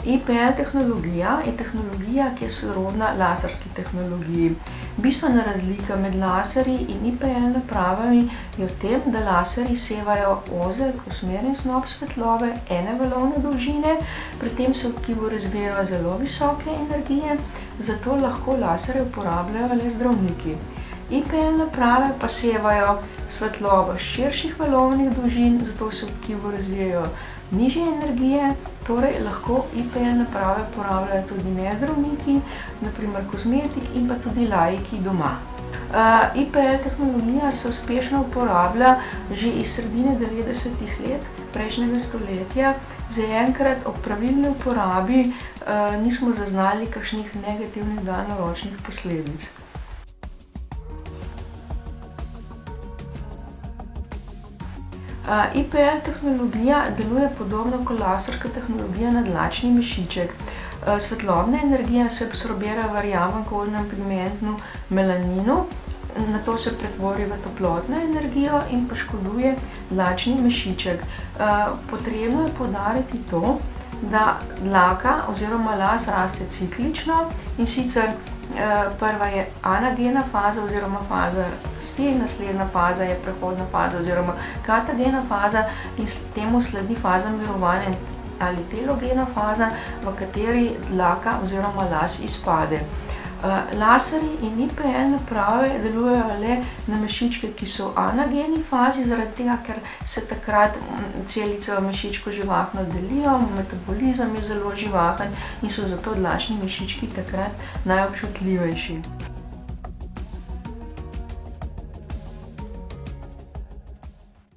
IPL tehnologija je tehnologija, ki je sorodna laserski tehnologiji. Bistvena razlika med laserji in IPL napravami je v tem, da laserji sevajo ozek, usmerjen snop svetlobe ene valovne dolžine, pri tem se v tkivu razvijajo zelo visoke energije, zato lahko laserje uporabljajo le zdravniki. IPL naprave pa sevajo svetlobo širših valovnih dolžin, zato se v tkivu razvijajo nižje energije, torej lahko IPL naprave uporabljajo tudi nezdravniki, na primer kozmetik in pa tudi laiki doma. IPL tehnologija se uspešno uporablja že iz sredine 90-ih let prejšnjega stoletja. Zaenkrat ob pravilni uporabi nismo zaznali kakšnih negativnih daljnoročnih posledic. IPL tehnologija deluje podobno kot laserska tehnologija na dlačni mešiček. Svetlobna energija se absorbira v rjavem kožnem pigmentu melaninu, nato se pretvori v toplotno energijo in poškoduje dlačni mešiček. Potrebno je poudariti to, da dlaka oziroma las raste ciklično, in sicer prva je anagena faza oziroma faza rasti, naslednja faza je prehodna faza oziroma katagena faza in temu sledi faza mirovanja ali telogena faza, v kateri dlaka oziroma las izpade. Laserji in IPL naprave delujejo le na mešičke, ki so v anageni fazi, zaradi tega, ker se takrat celice v mešičku živahno delijo, metabolizem je zelo živahen in so zato dlačni mešički takrat najobčutljivejši.